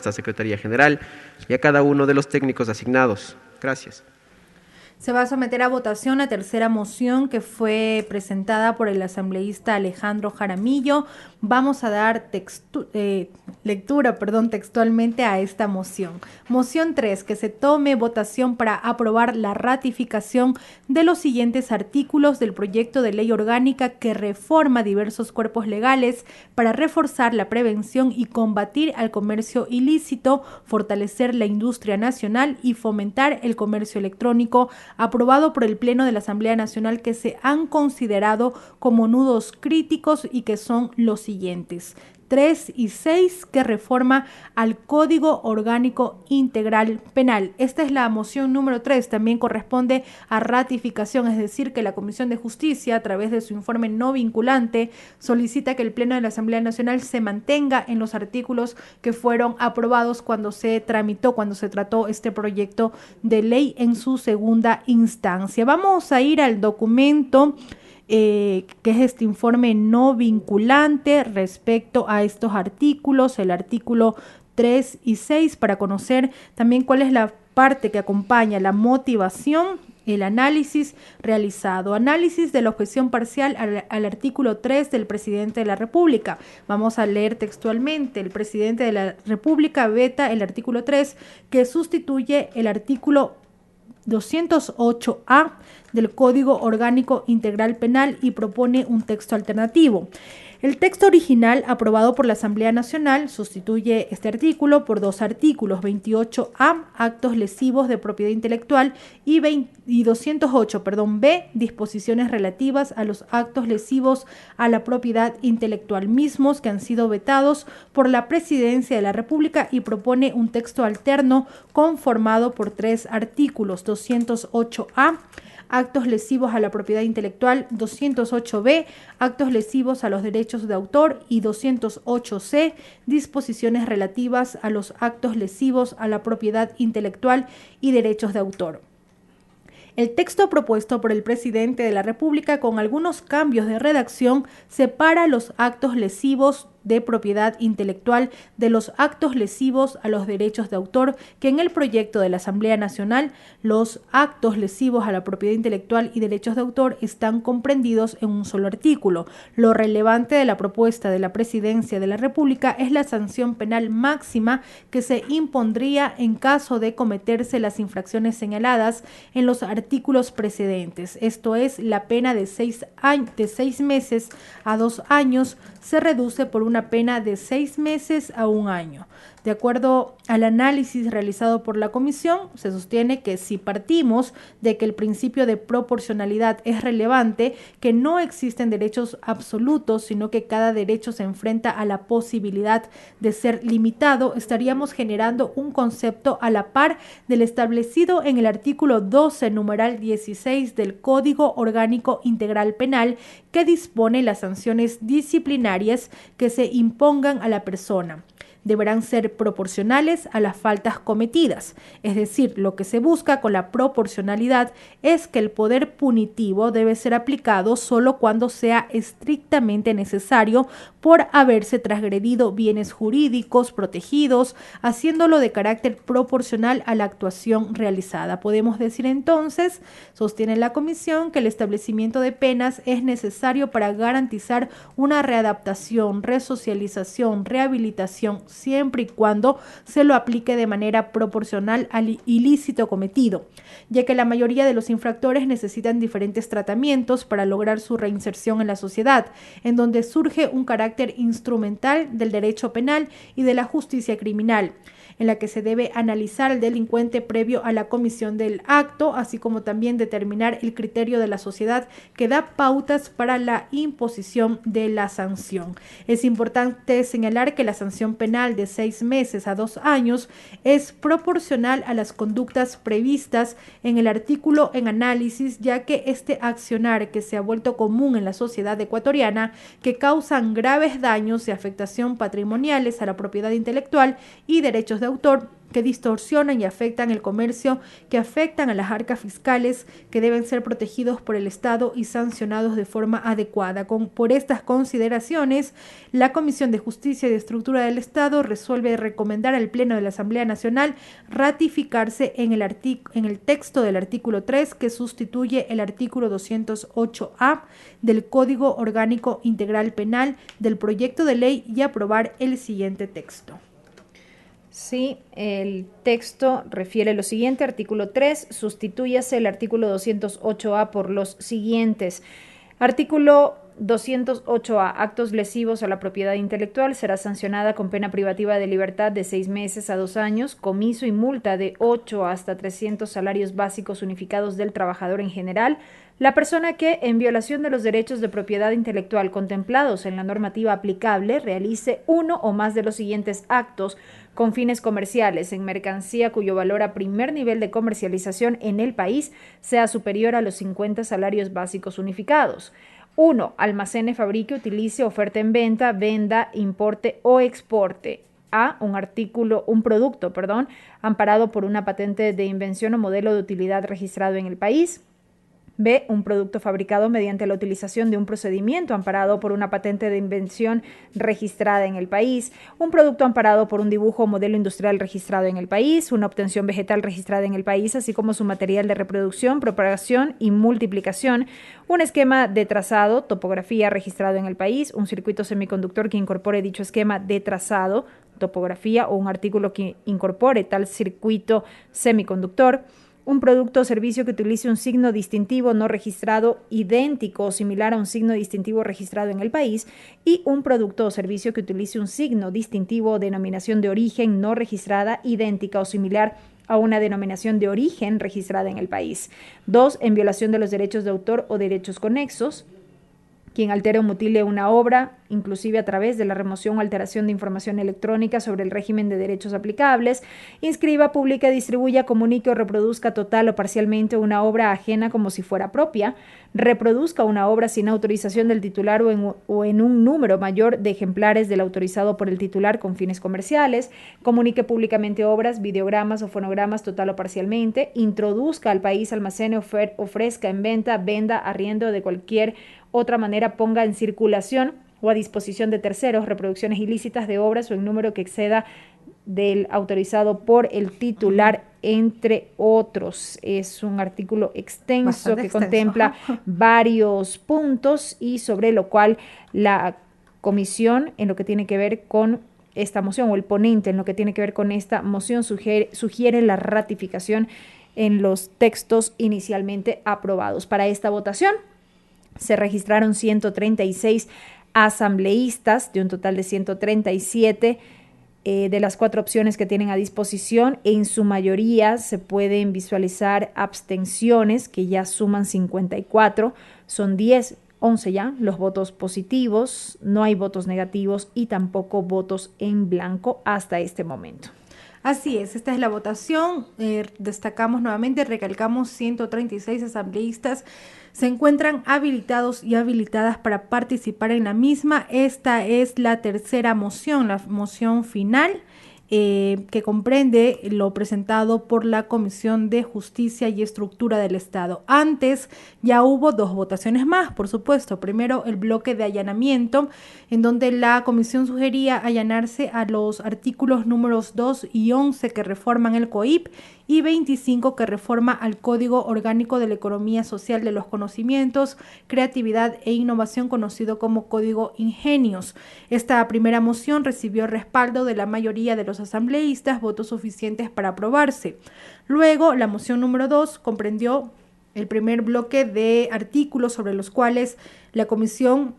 esta Secretaría General y a cada uno de los técnicos asignados. Gracias. Se va a someter a votación la tercera moción que fue presentada por el asambleísta Alejandro Jaramillo. Vamos a dar lectura textualmente a esta moción. Moción 3, que se tome votación para aprobar la ratificación de los siguientes artículos del proyecto de ley orgánica que reforma diversos cuerpos legales para reforzar la prevención y combatir al comercio ilícito, fortalecer la industria nacional y fomentar el comercio electrónico, aprobado por el Pleno de la Asamblea Nacional, que se han considerado como nudos críticos y que son los siguientes: 3 y 6, que reforma al Código Orgánico Integral Penal. Esta es la moción número 3, también corresponde a ratificación, es decir, que la Comisión de Justicia, a través de su informe no vinculante, solicita que el Pleno de la Asamblea Nacional se mantenga en los artículos que fueron aprobados cuando se trató este proyecto de ley en su segunda instancia. Vamos a ir al documento que es este informe no vinculante respecto a estos artículos, el artículo 3 y 6, para conocer también cuál es la parte que acompaña la motivación, el análisis realizado. Análisis de la objeción parcial al artículo 3 del presidente de la República. Vamos a leer textualmente: el presidente de la República veta el artículo 3, que sustituye el artículo 208A del Código Orgánico Integral Penal y propone un texto alternativo. El texto original aprobado por la Asamblea Nacional sustituye este artículo por dos artículos: 28A, actos lesivos de propiedad intelectual, y 208B, disposiciones relativas a los actos lesivos a la propiedad intelectual, mismos que han sido vetados por la Presidencia de la República, y propone un texto alterno conformado por tres artículos: 208A, actos lesivos a la propiedad intelectual; 208B, actos lesivos a los derechos de autor; y 208C, disposiciones relativas a los actos lesivos a la propiedad intelectual y derechos de autor. El texto propuesto por el presidente de la República, con algunos cambios de redacción, separa los actos lesivos de propiedad intelectual de los actos lesivos a los derechos de autor, que en el proyecto de la Asamblea Nacional los actos lesivos a la propiedad intelectual y derechos de autor están comprendidos en un solo artículo. Lo relevante de la propuesta de la Presidencia de la República es la sanción penal máxima que se impondría en caso de cometerse las infracciones señaladas en los artículos precedentes. Esto es, la pena de 6 meses a 2 años se reduce por una pena de 6 meses a 1 año. De acuerdo al análisis realizado por la comisión, se sostiene que si partimos de que el principio de proporcionalidad es relevante, que no existen derechos absolutos, sino que cada derecho se enfrenta a la posibilidad de ser limitado, estaríamos generando un concepto a la par del establecido en el artículo 12, numeral 16 del Código Orgánico Integral Penal, que dispone las sanciones disciplinarias que se impongan a la persona. Deberán ser proporcionales a las faltas cometidas. Es decir, lo que se busca con la proporcionalidad es que el poder punitivo debe ser aplicado solo cuando sea estrictamente necesario por haberse transgredido bienes jurídicos protegidos, haciéndolo de carácter proporcional a la actuación realizada. Podemos decir entonces, sostiene la comisión, que el establecimiento de penas es necesario para garantizar una readaptación, resocialización, rehabilitación, siempre y cuando se lo aplique de manera proporcional al ilícito cometido, ya que la mayoría de los infractores necesitan diferentes tratamientos para lograr su reinserción en la sociedad, en donde surge un carácter instrumental del derecho penal y de la justicia criminal, en la que se debe analizar al delincuente previo a la comisión del acto, así como también determinar el criterio de la sociedad que da pautas para la imposición de la sanción. Es importante señalar que la sanción penal de 6 meses a 2 años es proporcional a las conductas previstas en el artículo en análisis, ya que este accionar que se ha vuelto común en la sociedad ecuatoriana, que causan graves daños y afectación patrimoniales a la propiedad intelectual y derechos de autor, que distorsionan y afectan el comercio, que afectan a las arcas fiscales, que deben ser protegidos por el Estado y sancionados de forma adecuada. Por estas consideraciones, la Comisión de Justicia y de Estructura del Estado resuelve recomendar al Pleno de la Asamblea Nacional ratificarse en el texto del artículo 3, que sustituye el artículo 208A del Código Orgánico Integral Penal del proyecto de ley, y aprobar el siguiente texto. Sí, el texto refiere lo siguiente: artículo 3, sustitúyase el artículo 208A por los siguientes. Artículo 208A. Actos lesivos a la propiedad intelectual será sancionada con pena privativa de libertad de 6 meses a 2 años, comiso y multa de 8 hasta 300 salarios básicos unificados del trabajador en general, la persona que, en violación de los derechos de propiedad intelectual contemplados en la normativa aplicable, realice uno o más de los siguientes actos con fines comerciales en mercancía cuyo valor a primer nivel de comercialización en el país sea superior a los 50 salarios básicos unificados. 1. Almacene, fabrique, utilice, oferte en venta, venda, importe o exporte a un producto, amparado por una patente de invención o modelo de utilidad registrado en el país. B. Un producto fabricado mediante la utilización de un procedimiento amparado por una patente de invención registrada en el país, un producto amparado por un dibujo o modelo industrial registrado en el país, una obtención vegetal registrada en el país, así como su material de reproducción, propagación y multiplicación, un esquema de trazado, topografía registrado en el país, un circuito semiconductor que incorpore dicho esquema de trazado, topografía o un artículo que incorpore tal circuito semiconductor, un producto o servicio que utilice un signo distintivo no registrado idéntico o similar a un signo distintivo registrado en el país, y un producto o servicio que utilice un signo distintivo o denominación de origen no registrada idéntica o similar a una denominación de origen registrada en el país. 2. En violación de los derechos de autor o derechos conexos. Quien altere o mutile una obra, inclusive a través de la remoción o alteración de información electrónica sobre el régimen de derechos aplicables, inscriba, publique, distribuya, comunique o reproduzca total o parcialmente una obra ajena como si fuera propia, reproduzca una obra sin autorización del titular o en un número mayor de ejemplares del autorizado por el titular con fines comerciales, comunique públicamente obras, videogramas o fonogramas total o parcialmente, introduzca al país, almacene, ofrezca en venta, venda, arriendo de cualquier otra manera ponga en circulación o a disposición de terceros reproducciones ilícitas de obras o en número que exceda del autorizado por el titular, entre otros. Es un artículo extenso que contempla varios puntos y sobre lo cual la comisión, en lo que tiene que ver con esta moción, o el ponente en lo que tiene que ver con esta moción, sugiere la ratificación en los textos inicialmente aprobados. Para esta votación se registraron 136 asambleístas de un total de 137 de las 4 opciones que tienen a disposición. En su mayoría se pueden visualizar abstenciones, que ya suman 54, son 11 ya los votos positivos, no hay votos negativos y tampoco votos en blanco hasta este momento. Así es, esta es la votación. Destacamos nuevamente, recalcamos, 136 asambleístas se encuentran habilitados y habilitadas para participar en la misma. Esta es la tercera moción, la moción final, que comprende lo presentado por la Comisión de Justicia y Estructura del Estado. Antes ya hubo 2 votaciones más, por supuesto. Primero, el bloque de allanamiento, en donde la comisión sugería allanarse a los artículos números 2 y 11 que reforman el COIP y 25 que reforma al Código Orgánico de la Economía Social de los Conocimientos, Creatividad e Innovación, conocido como Código Ingenios. Esta primera moción recibió respaldo de la mayoría de los asambleístas, votos suficientes para aprobarse. Luego, la moción número 2 comprendió el primer bloque de artículos sobre los cuales la comisión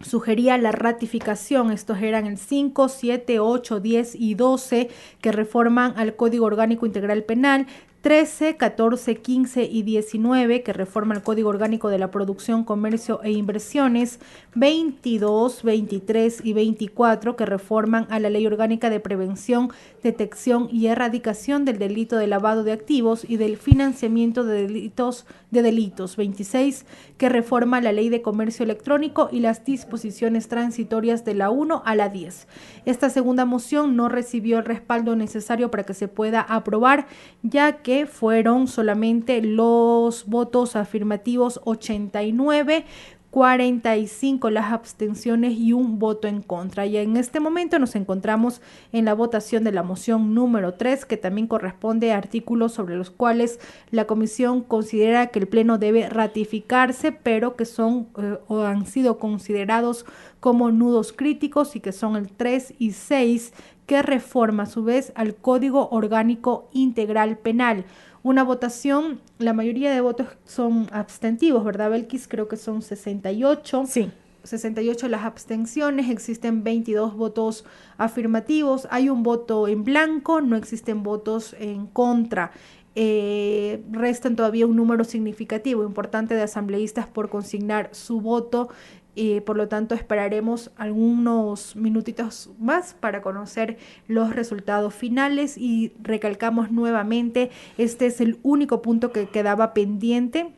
sugería la ratificación. Estos eran el 5, 7, 8, 10 y 12 que reforman al Código Orgánico Integral Penal, 13, 14, 15 y 19, que reforma el Código Orgánico de la Producción, Comercio e Inversiones, 22, 23 y 24, que reforman a la Ley Orgánica de Prevención, Detección y Erradicación del Delito de Lavado de Activos y del Financiamiento de delitos, 26, que reforma la Ley de Comercio Electrónico y las disposiciones transitorias de la 1 a la 10. Esta segunda moción no recibió el respaldo necesario para que se pueda aprobar, ya que fueron solamente los votos afirmativos 89, 45 las abstenciones y un voto en contra. Y en este momento nos encontramos en la votación de la moción número 3, que también corresponde a artículos sobre los cuales la comisión considera que el Pleno debe ratificarse, pero que son o han sido considerados como nudos críticos, y que son el 3 y 6, que reforma a su vez al Código Orgánico Integral Penal. Una votación, la mayoría de votos son abstentivos, ¿verdad, Belkis? Creo que son 68. Sí. 68 las abstenciones, existen 22 votos afirmativos, hay un voto en blanco, no existen votos en contra. Restan todavía un número significativo, importante, de asambleístas por consignar su voto. Por lo tanto, esperaremos algunos minutitos más para conocer los resultados finales, y recalcamos nuevamente, este es el único punto que quedaba pendiente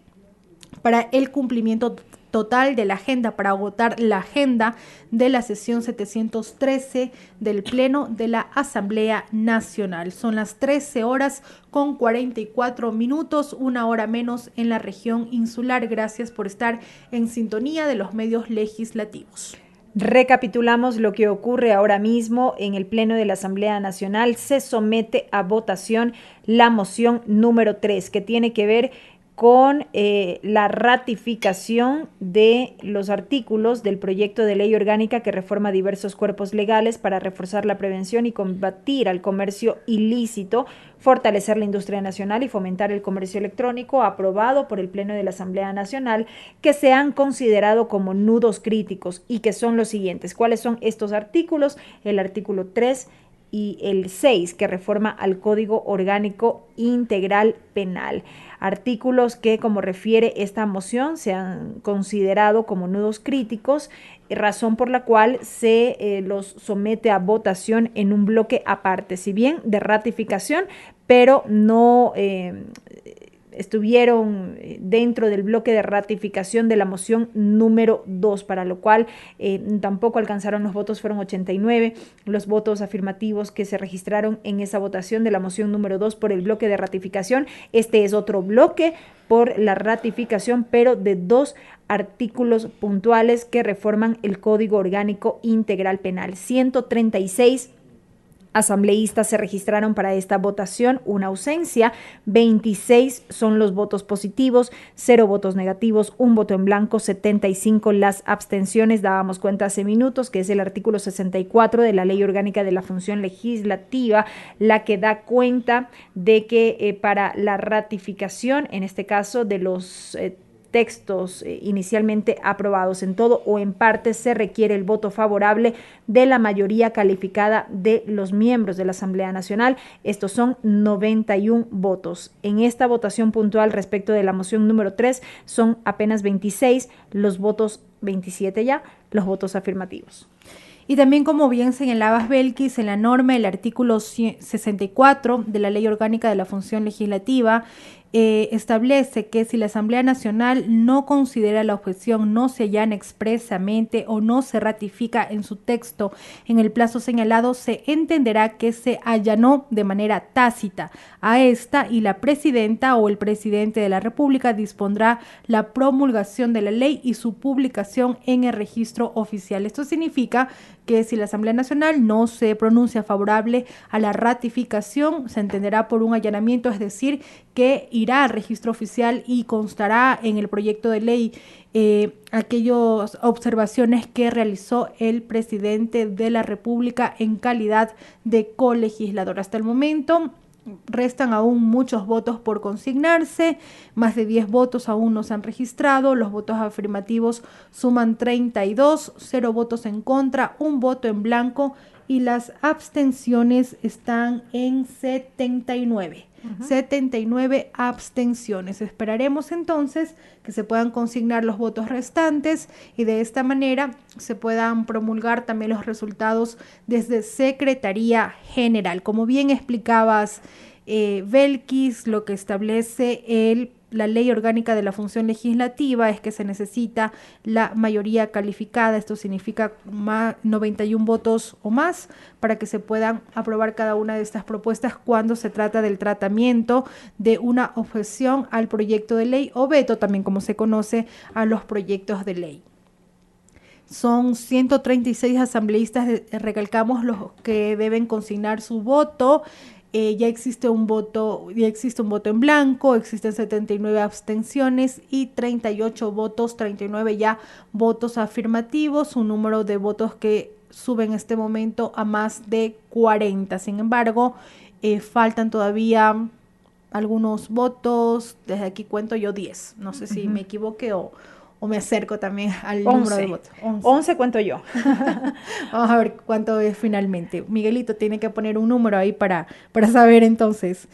para el cumplimiento total de la agenda, para agotar la agenda de la sesión 713 del Pleno de la Asamblea Nacional. Son las 13 horas con 44 minutos, una hora menos en la región insular. Gracias por estar en sintonía de los medios legislativos. Recapitulamos lo que ocurre ahora mismo en el Pleno de la Asamblea Nacional. Se somete a votación la moción número 3, que tiene que ver con la ratificación de los artículos del proyecto de ley orgánica que reforma diversos cuerpos legales para reforzar la prevención y combatir al comercio ilícito, fortalecer la industria nacional y fomentar el comercio electrónico, aprobado por el Pleno de la Asamblea Nacional, que se han considerado como nudos críticos y que son los siguientes. ¿Cuáles son estos artículos? El artículo 3 y el 6, que reforma al Código Orgánico Integral Penal. Artículos que, como refiere esta moción, se han considerado como nudos críticos, razón por la cual se los somete a votación en un bloque aparte, si bien de ratificación, pero no estuvieron dentro del bloque de ratificación de la moción número 2, para lo cual tampoco alcanzaron los votos. Fueron 89 los votos afirmativos que se registraron en esa votación de la moción número 2 por el bloque de ratificación. Este es otro bloque por la ratificación, pero de 2 artículos puntuales que reforman el Código Orgánico Integral Penal. 136 asambleístas se registraron para esta votación, una ausencia, 26 son los votos positivos, 0 votos negativos, 1 voto en blanco, 75 las abstenciones. Dábamos cuenta hace minutos que es el artículo 64 de la Ley Orgánica de la Función Legislativa la que da cuenta de que para la ratificación, en este caso de los textos inicialmente aprobados en todo o en parte, se requiere el voto favorable de la mayoría calificada de los miembros de la Asamblea Nacional. Estos son 91 votos. En esta votación puntual respecto de la moción número 3 son apenas 26 los votos, 27 ya, los votos afirmativos. Y también, como bien señalabas, Belkis, en la norma, el artículo 64 de la Ley Orgánica de la Función Legislativa establece que si la Asamblea Nacional no considera la objeción, no se allana expresamente o no se ratifica en su texto en el plazo señalado, se entenderá que se allanó de manera tácita a esta, y la presidenta o el presidente de la República dispondrá la promulgación de la ley y su publicación en el registro oficial. Esto significa que si la Asamblea Nacional no se pronuncia favorable a la ratificación, se entenderá por un allanamiento, es decir, que irá al registro oficial y constará en el proyecto de ley aquellas observaciones que realizó el presidente de la República en calidad de colegislador. Hasta el momento restan aún muchos votos por consignarse, más de 10 votos aún no se han registrado, los votos afirmativos suman 32, 0 votos en contra, 1 voto en blanco y las abstenciones están en 79. 79 abstenciones. Esperaremos entonces que se puedan consignar los votos restantes y de esta manera se puedan promulgar también los resultados desde Secretaría General. Como bien explicabas, Belkis, lo que establece la Ley Orgánica de la Función Legislativa es que se necesita la mayoría calificada, esto significa 91 votos o más para que se puedan aprobar cada una de estas propuestas cuando se trata del tratamiento de una objeción al proyecto de ley o veto, también como se conoce a los proyectos de ley. Son 136 asambleístas, recalcamos, los que deben consignar su voto. Ya existe un voto en blanco, existen 79 abstenciones y 38 votos, 39 ya votos afirmativos, un número de votos que sube en este momento a más de 40. Sin embargo, faltan todavía algunos votos, desde aquí cuento yo 10, no sé si me equivoqué o me acerco también al 11. Número de votos. 11 cuento yo. Vamos a ver cuánto es finalmente. Miguelito tiene que poner un número ahí para saber entonces.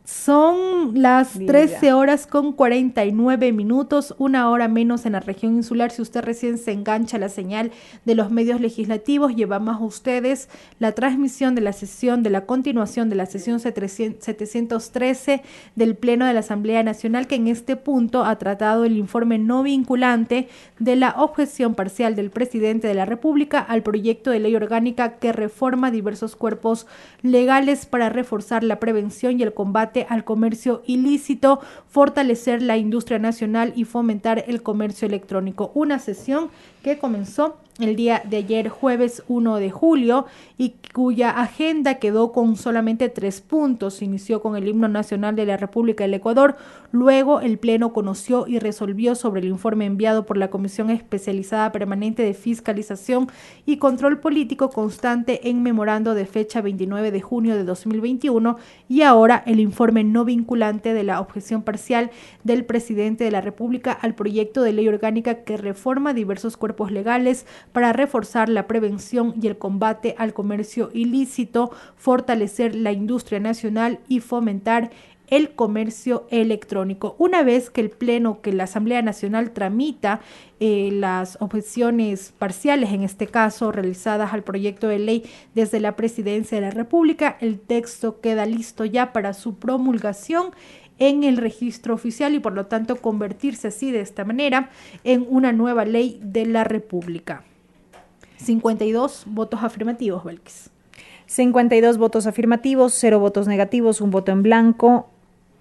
Son las 13 horas con 49 minutos, una hora menos en la región insular. Si usted recién se engancha a la señal de los medios legislativos, llevamos a ustedes la transmisión de la sesión, de la continuación de la sesión 713 del Pleno de la Asamblea Nacional, que en este punto ha tratado el informe no vinculante de la objeción parcial del presidente de la República al proyecto de ley orgánica que reforma diversos cuerpos legales para reforzar la prevención y el combate al comercio ilícito, fortalecer la industria nacional y fomentar el comercio electrónico. Una sesión que comenzó el día de ayer, jueves 1 de julio, y cuya agenda quedó con solamente 3 puntos. Inició con el himno nacional de la República del Ecuador. Luego el Pleno conoció y resolvió sobre el informe enviado por la Comisión Especializada Permanente de Fiscalización y Control Político Constante en memorando de fecha 29 de junio de 2021 y ahora el informe no vinculante de la objeción parcial del presidente de la República al proyecto de ley orgánica que reforma diversos cuerpos legales para reforzar la prevención y el combate al comercio ilícito, fortalecer la industria nacional y fomentar el comercio electrónico. Una vez que el Pleno, que la Asamblea Nacional tramita las objeciones parciales, en este caso realizadas al proyecto de ley desde la Presidencia de la República, el texto queda listo ya para su promulgación en el registro oficial y por lo tanto convertirse así de esta manera en una nueva ley de la República. 52 votos afirmativos, Belkis. 52 votos afirmativos, 0 votos negativos, 1 voto en blanco,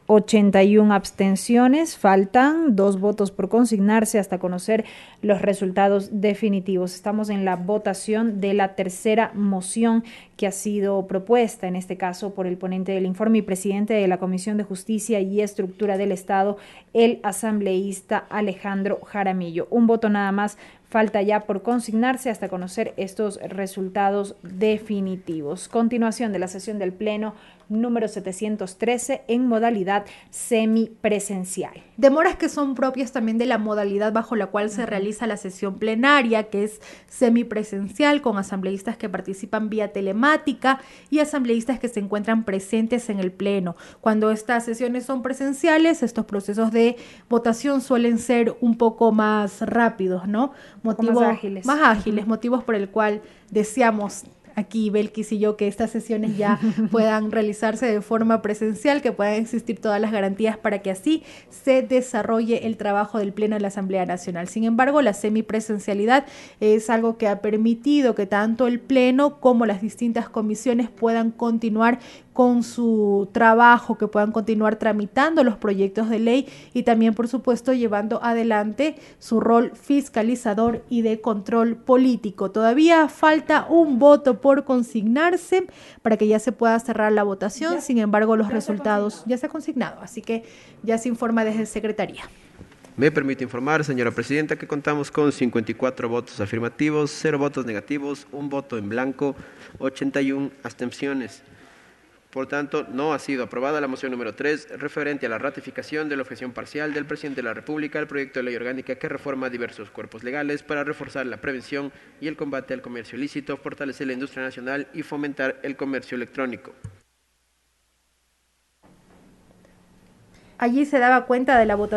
81 abstenciones, faltan 2 votos por consignarse hasta conocer los resultados definitivos. Estamos en la votación de la tercera moción que ha sido propuesta, en este caso por el ponente del informe y presidente de la Comisión de Justicia y Estructura del Estado, el asambleísta Alejandro Jaramillo. 1 voto nada más falta ya por consignarse hasta conocer estos resultados definitivos. Continuación de la sesión del Pleno número 713 en modalidad semipresencial. Demoras que son propias también de la modalidad bajo la cual se realiza la sesión plenaria, que es semipresencial, con asambleístas que participan vía telemática y asambleístas que se encuentran presentes en el Pleno. Cuando estas sesiones son presenciales, estos procesos de votación suelen ser un poco más rápidos, ¿no? Más ágiles. Más ágiles, motivos por el cual deseamos aquí, Belkis y yo, que estas sesiones ya puedan realizarse de forma presencial, que puedan existir todas las garantías para que así se desarrolle el trabajo del Pleno de la Asamblea Nacional. Sin embargo, la semipresencialidad es algo que ha permitido que tanto el Pleno como las distintas comisiones puedan continuar con su trabajo, que puedan continuar tramitando los proyectos de ley y también, por supuesto, llevando adelante su rol fiscalizador y de control político. Todavía falta un voto por consignarse para que ya se pueda cerrar la votación. Sin embargo, los resultados ya se ha consignado, así que ya se informa desde Secretaría. Me permite informar, señora presidenta, que contamos con 54 votos afirmativos, 0 votos negativos, 1 voto en blanco, 81 abstenciones. Por tanto, no ha sido aprobada la moción número 3, referente a la ratificación de la objeción parcial del presidente de la República al proyecto de ley orgánica que reforma diversos cuerpos legales para reforzar la prevención y el combate al comercio ilícito, fortalecer la industria nacional y fomentar el comercio electrónico. Allí se daba cuenta de la votación